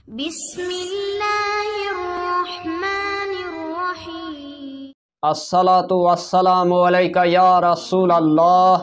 बिस्मिल्लाहिर्रहमानिर्रहीम। अस्सलातु वस्सलामु अलैका या रसूल अल्लाह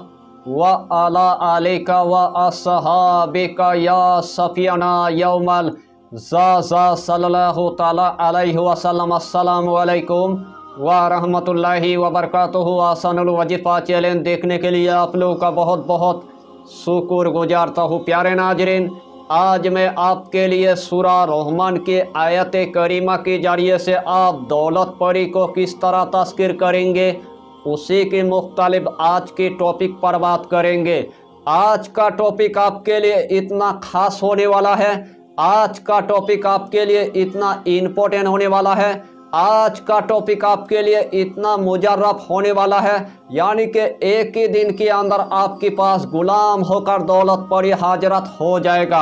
व अला आलिका व अस्हाबिका या सफियाना यौमल ज़ा सल्लल्लाहु ताला अलैहि वसल्लम। अस्सलामु अलैकुम व रहमतुल्लाहि व बरकातुहू। आसानुल वजीफ़ा चैलेंज देखने के लिए आप लोगों का बहुत बहुत शुक्र गुजारता हूँ। प्यारे नाजरीन, आज मैं आपके लिए सूरा रहमान के आयत करीमा के जरिए से आप दौलत परी को किस तरह तस्कीर करेंगे, उसी के मुख्तलिफ आज के टॉपिक पर बात करेंगे। आज का टॉपिक आपके लिए इतना खास होने वाला है, आज का टॉपिक आपके लिए इतना इम्पोर्टेंट होने वाला है, आज का टॉपिक आपके लिए इतना मुजर्रब होने वाला है, यानी कि एक ही दिन के अंदर आपके पास गुलाम होकर दौलत परी हाजरत हो जाएगा।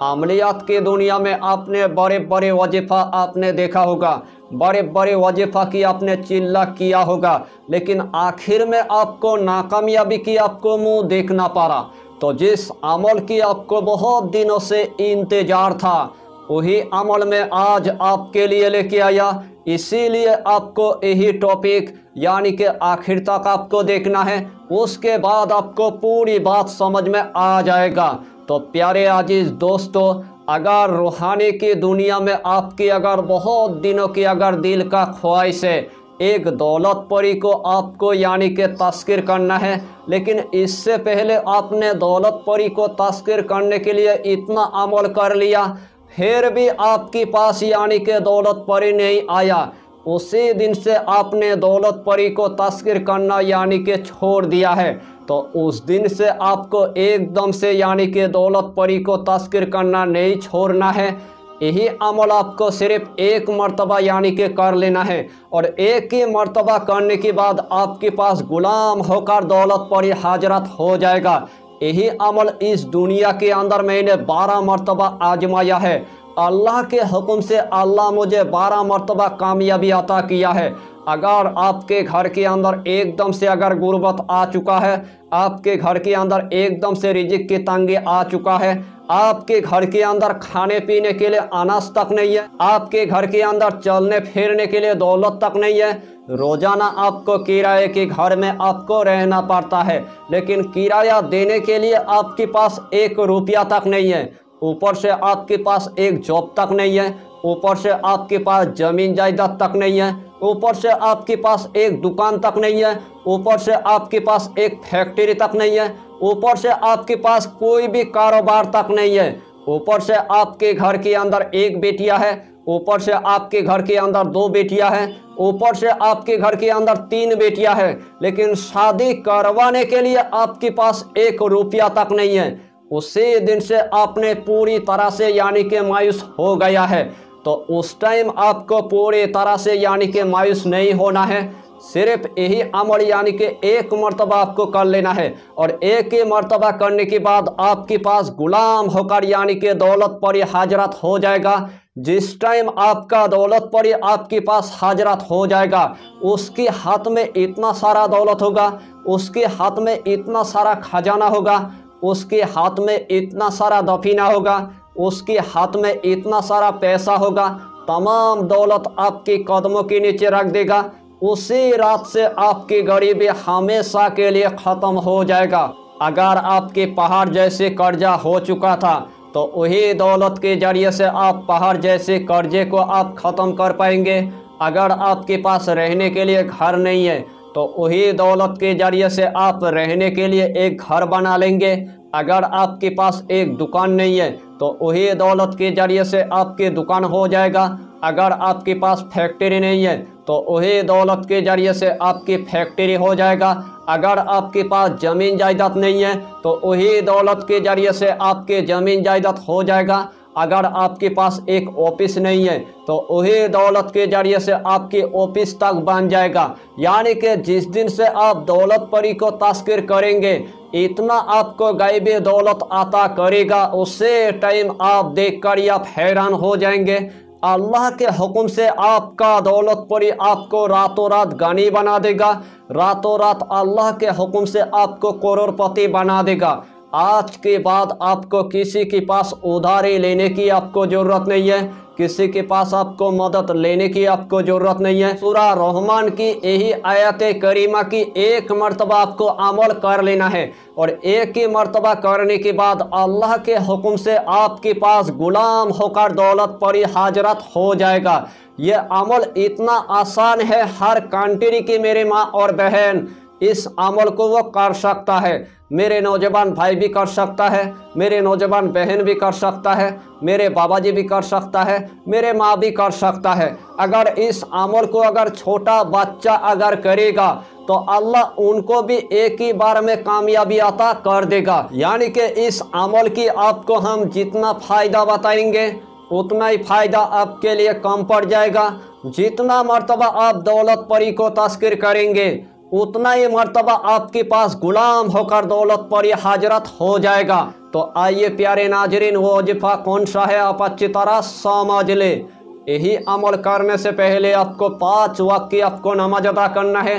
अमलियात की दुनिया में आपने बड़े बड़े वजीफ़ा आपने देखा होगा, बड़े बड़े वजीफ़ा की आपने चिल्ला किया होगा, लेकिन आखिर में आपको नाकामयाबी की आपको मुंह देखना पड़ा। तो जिस अमल की आपको बहुत दिनों से इंतजार था, वही अमल में आज आपके लिए लेके आया। इसीलिए आपको यही टॉपिक यानी कि आखिर तक आपको देखना है, उसके बाद आपको पूरी बात समझ में आ जाएगा। तो प्यारे अजीज दोस्तों, अगर रूहानी की दुनिया में आपकी अगर बहुत दिनों की अगर दिल का ख्वाहिश है एक दौलत परी को आपको यानी कि तस्कीर करना है, लेकिन इससे पहले आपने दौलत परी को तस्कीर करने के लिए इतना अमल कर लिया, फिर भी आपके पास यानी कि दौलत परी नहीं आया, उसी दिन से आपने दौलत परी को तस्कीर करना यानी कि छोड़ दिया है, तो उस दिन से आपको एकदम से यानी कि दौलत परी को तस्कीर करना नहीं छोड़ना है। यही अमल आपको सिर्फ एक मर्तबा यानी कि कर लेना है, और एक ही मर्तबा करने के बाद आपके पास गुलाम होकर दौलत परी हाजरत हो जाएगा। यही अमल इस दुनिया के अंदर मैंने 12 मर्तबा आजमाया है। अल्लाह के हुक्म से अल्लाह मुझे 12 मर्तबा कामयाबी अता किया है। अगर आपके घर के अंदर एकदम से अगर गुर्बत आ चुका है, आपके घर के अंदर एकदम से रिजिक की तंगी आ चुका है, आपके घर के अंदर खाने पीने के लिए अनाज तक नहीं है, आपके घर के अंदर चलने फिरने के लिए दौलत तक नहीं है, रोजाना आपको किराए के घर में आपको रहना पड़ता है, लेकिन किराया देने के लिए आपके पास 1 रुपया तक नहीं है, ऊपर से आपके पास एक जॉब तक नहीं है, ऊपर से आपके पास ज़मीन जायदाद तक नहीं है, ऊपर से आपके पास एक दुकान तक नहीं है, ऊपर से आपके पास एक फैक्ट्री तक नहीं है, ऊपर से आपके पास कोई भी कारोबार तक नहीं है, ऊपर से आपके घर के अंदर 1 बेटिया है, ऊपर से आपके घर के अंदर 2 बेटियां हैं, ऊपर से आपके घर के अंदर 3 बेटियां हैं, लेकिन शादी करवाने के लिए आपके पास 1 रुपया तक नहीं है। उसी दिन से आपने पूरी तरह से यानी कि मायूस हो गया है। तो उस टाइम आपको पूरी तरह से यानी कि मायूस नहीं होना है, सिर्फ यही अमल यानी कि 1 मर्तबा आपको कर लेना है, और एक ही मर्तबा करने के बाद आपके पास गुलाम होकर यानी कि दौलत परी हाजरत हो जाएगा। जिस टाइम आपका दौलत परी आपके पास हाजरत हो जाएगा, उसके हाथ में इतना सारा दौलत होगा, उसके हाथ में इतना सारा खजाना होगा, उसके हाथ में इतना सारा दफीना होगा, उसके हाथ में इतना सारा पैसा होगा, तमाम दौलत आपके कदमों के नीचे रख देगा। उसी रात से आपकी गरीबी हमेशा के लिए ख़त्म हो जाएगा। अगर आपके पहाड़ जैसे कर्जा हो चुका था, तो वही दौलत के जरिए से आप पहाड़ जैसे कर्जे को आप ख़त्म कर पाएंगे। अगर आपके पास रहने के लिए घर नहीं है, तो वही दौलत के जरिए से आप रहने के लिए एक घर बना लेंगे। अगर आपके पास एक दुकान नहीं है, तो वही दौलत के जरिए से आपकी दुकान हो जाएगा। अगर आपके पास फैक्ट्री नहीं है, तो वही दौलत के जरिए से आपकी फैक्ट्री हो जाएगा। अगर आपके पास ज़मीन जायदाद नहीं है, तो वही दौलत के जरिए से आपके ज़मीन जायदाद हो जाएगा। अगर आपके पास एक ऑफिस नहीं है, तो वही दौलत के जरिए से आपकी ऑफिस तक बन जाएगा। यानी कि जिस दिन से आप दौलत परी को तस्कीर करेंगे, इतना आपको गायबी दौलत अता करेगा, उससे टाइम आप देखकर आप हैरान हो जाएंगे। अल्लाह के हुक्म से आपका दौलत परी आपको रातों रात गनी बना देगा, रातों रात अल्लाह के हुक्म से आपको करोड़पति बना देगा। आज के बाद आपको किसी के पास उधारी लेने की आपको ज़रूरत नहीं है, किसी के पास आपको मदद लेने की आपको ज़रूरत नहीं है। सूरा रहमान की यही आयत करीमा की एक मर्तबा आपको अमल कर लेना है और एक ही मर्तबा करने के बाद अल्लाह के हुक्म से आपके पास गुलाम होकर दौलत परी हाजरत हो जाएगा। ये अमल इतना आसान है, हर कंट्री की मेरे माँ और बहन इस अमल को वो कर सकता है। मेरे नौजवान भाई भी कर सकता है, मेरे नौजवान बहन भी कर सकता है, मेरे बाबा जी भी कर सकता है, मेरे माँ भी कर सकता है। अगर इस अमल को अगर छोटा बच्चा अगर करेगा तो अल्लाह उनको भी एक ही बार में कामयाबी अता कर देगा। यानी कि इस अमल की आपको हम जितना फ़ायदा बताएंगे उतना ही फ़ायदा आपके लिए कम पड़ जाएगा। जितना मर्तबा आप दौलत परी को तस्कीर करेंगे उतना ही मर्तबा आपके पास गुलाम होकर दौलत परी हाजरत हो जाएगा। तो आइए प्यारे नाजरीन, वो वजीफ़ा कौन सा है आप अच्छी तरह समझ ले। यही अमल करने से पहले आपको 5 वक्त की आपको नमाज अदा करना है,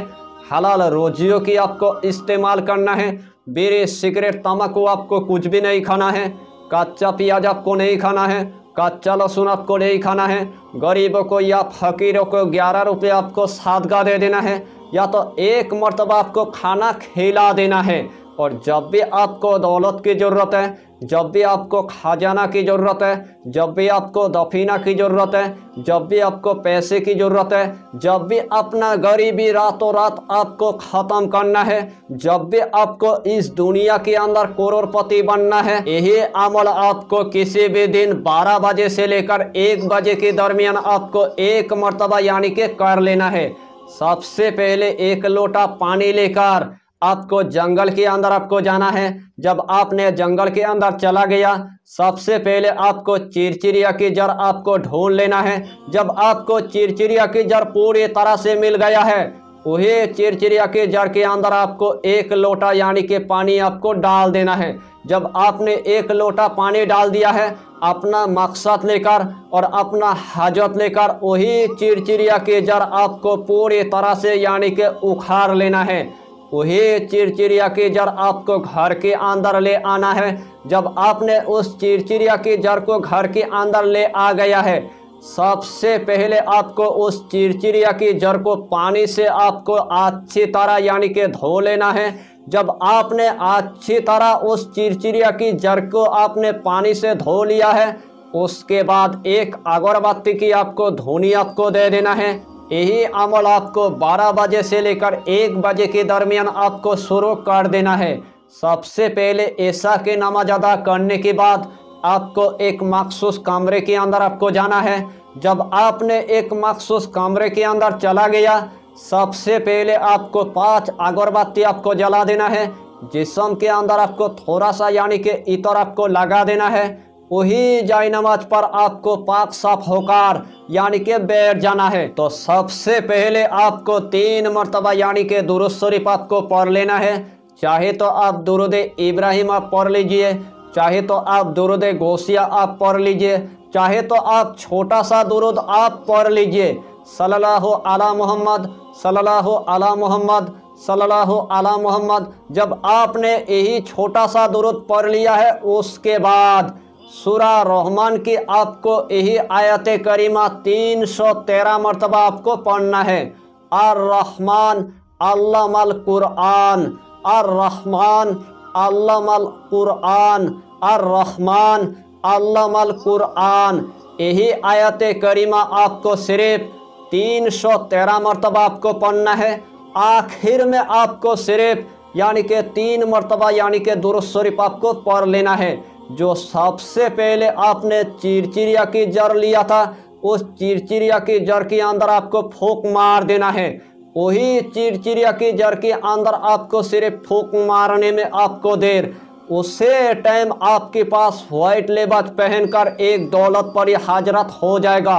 हलाल रोजियों की आपको इस्तेमाल करना है, बीड़ी सिगरेट तम्बाकू आपको कुछ भी नहीं खाना है, कच्चा प्याज आपको नहीं खाना है, कच्चा लहसुन आपको नहीं खाना है, गरीबों को या फकीरों को 11 रुपये आपको सदका दे देना है या तो एक मर्तबा आपको खाना खिला देना है। और जब भी आपको दौलत की ज़रूरत है, जब भी आपको खजाना की ज़रूरत है, जब भी आपको दफीना की ज़रूरत है, जब भी आपको पैसे की ज़रूरत है, जब भी अपना गरीबी रातों रात आपको ख़त्म करना है, जब भी आपको इस दुनिया के अंदर करोड़पति बनना है, यही अमल आपको किसी भी दिन 12 बजे से लेकर 1 बजे के दरमियान आपको एक मर्तबा यानी कि कर लेना है। सबसे पहले 1 लोटा पानी लेकर आपको जंगल के अंदर आपको जाना है। जब आपने जंगल के अंदर चला गया, सबसे पहले आपको चिरचिरिया की जड़ आपको ढूंढ लेना है। जब आपको चिरचिरिया की जड़ पूरी तरह से मिल गया है, वही चिरचिरिया की जड़ के अंदर आपको 1 लोटा यानी कि पानी आपको डाल देना है। जब आपने 1 लोटा पानी डाल दिया है, अपना मकसद लेकर और अपना हाजत लेकर वही चिरचिरिया की जड़ आपको पूरी तरह से यानी कि उखाड़ लेना है। वही चिरचिरिया की जड़ आपको घर के अंदर ले आना है। जब आपने उस चिरचिरिया की जड़ को घर के अंदर ले आ गया है, सबसे पहले आपको उस चिरचिरिया की जड़ को पानी से आपको अच्छी तरह यानी कि धो लेना है। जब आपने अच्छी तरह उस चिरचिरिया की जड़ को आपने पानी से धो लिया है, उसके बाद एक अगरबत्ती की आपको धुनी आपको दे देना है। यही अमल आपको 12 बजे से लेकर 1 बजे के दरमियान आपको शुरू कर देना है। सबसे पहले ऐसा की नमाज अदा करने के बाद आपको एक मखसूस कमरे के अंदर आपको जाना है। जब आपने एक मखसूस कमरे के अंदर चला गया, सबसे पहले आपको 5 अगरबत्ती आपको जला देना है। जिस्म के अंदर आपको थोड़ा सा यानी कि इतर आपको लगा देना है। वही जाय नमाज पर आपको पाक साफ होकर यानी कि बैठ जाना है। तो सबसे पहले आपको 3 मरतबा यानी कि दुरूद शरीफ आपको पढ़ लेना है। चाहे तो आप दुरूद इब्राहिम आप पढ़ लीजिए, चाहे तो आप दुरूद गौसिया आप पढ़ लीजिए, चाहे तो आप छोटा सा दुरूद आप पढ़ लीजिए, सल्लल्लाहु अला मोहम्मद, सल्लल्लाहु अला मोहम्मद, सल्लल्लाहु अला मोहम्मद। जब आपने यही छोटा सा दुरूद पढ़ लिया है, उसके बाद सूरा रहमान की आपको यही आयत करीमा 313 मरतबा आपको पढ़ना है। अर रहमान अल्लामल कुरआन, अर रहमान अल्लामल कुरआन, अर रहमान अल्लामल कुरआन। यही आयत करीमा आपको सिर्फ 313 मरतबा आपको पढ़ना है। आखिर में आपको सिर्फ यानी कि 3 मरतबा यानी कि दुरूद शरीफ आपको पढ़ लेना है। जो सबसे पहले आपने चिरचिरिया की जड़ लिया था, उस चिरचिरिया की जड़ के अंदर आपको फूंक मार देना है। वही चिरचिरिया की जड़ के अंदर आपको सिर्फ फूंक मारने में आपको देर, उसे टाइम आपके पास व्हाइट लिबास पहनकर एक दौलत परी हाजरत हो जाएगा।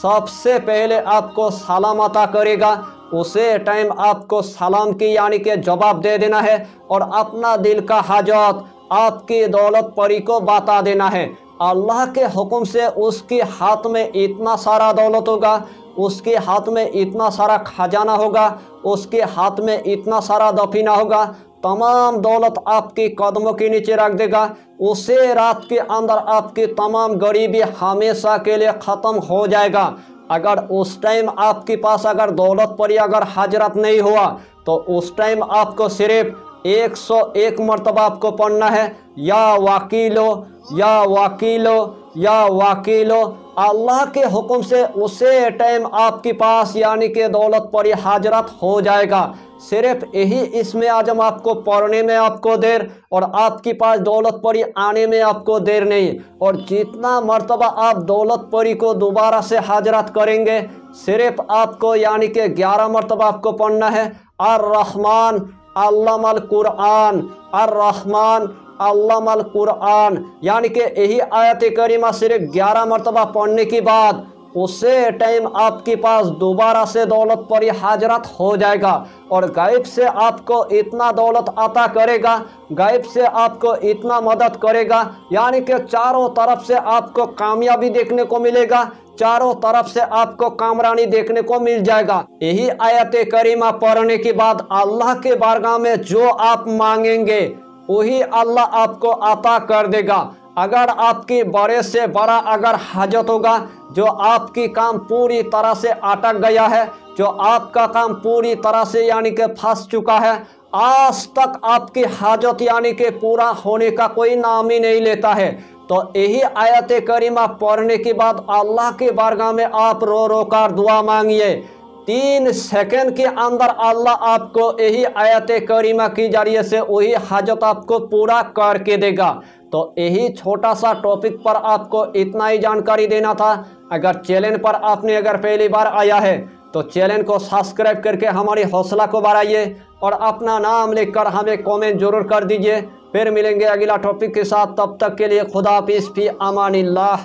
सबसे पहले आपको सलाम अता करेगा, उसे टाइम आपको सलाम की यानी कि जवाब दे देना है और अपना दिल का हाजत आपकी दौलत परी को बता देना है। अल्लाह के हुक्म से उसके हाथ में इतना सारा दौलत होगा, उसके हाथ में इतना सारा खजाना होगा, उसके हाथ में इतना सारा दफीना होगा, तमाम दौलत आपके कदमों के नीचे रख देगा। उसे रात के अंदर आपकी तमाम गरीबी हमेशा के लिए ख़त्म हो जाएगा। अगर उस टाइम आपके पास अगर दौलत परी अगर हजरत नहीं हुआ तो उस टाइम आपको सिर्फ 101 मरतबा आपको पढ़ना है, या वकीलो या वकीलो या वकीलो। अल्लाह के हुक्म से उसे टाइम आपके पास यानी कि दौलत परी हजरत हो जाएगा। सिर्फ यही इसमें आजम आपको पढ़ने में आपको देर और आपके पास दौलत परी आने में आपको देर नहीं। और जितना मर्तबा आप दौलत परी को दोबारा से हजरत करेंगे सिर्फ आपको यानी कि 11 मरतबा आपको पढ़ना है। अर्रहमान अल्लामल कुरान, अर्रहमान अल्लामल कुरान, यानी कि यही आयत करीमा सिर्फ 11 मरतबा पढ़ने के बाद उसे टाइम आपके पास दोबारा से दौलत परी हजरत हो जाएगा। और गायब से आपको इतना दौलत अता करेगा, गायब से आपको इतना मदद करेगा, यानी कि चारों तरफ से आपको कामयाबी देखने को मिलेगा, चारों तरफ से आपको कामरानी देखने को मिल जाएगा। यही आयत करीमा पढ़ने के बाद अल्लाह के बारगाह में जो आप मांगेंगे वही अल्लाह आपको अता कर देगा। अगर आपकी बड़े से बड़ा अगर हाजत होगा, जो आपकी काम पूरी तरह से अटक गया है, जो आपका काम पूरी तरह से यानी कि फंस चुका है, आज तक आपकी हाजत यानी कि पूरा होने का कोई नाम ही नहीं लेता है, तो यही आयत करीमा पढ़ने के बाद अल्लाह के बारगाह में आप रो रो कर दुआ मांगिए। 3 सेकंड के अंदर अल्लाह आपको यही आयत करीमा के जरिए से वही हाजत आपको पूरा करके देगा। तो यही छोटा सा टॉपिक पर आपको इतना ही जानकारी देना था। अगर चैनल पर आपने अगर पहली बार आया है तो चैनल को सब्सक्राइब करके हमारी हौसला को बढ़ाइए और अपना नाम लिखकर हमें कमेंट जरूर कर दीजिए। फिर मिलेंगे अगला टॉपिक के साथ, तब तक के लिए खुदा हाफिज़, फी अमानिल्लाह।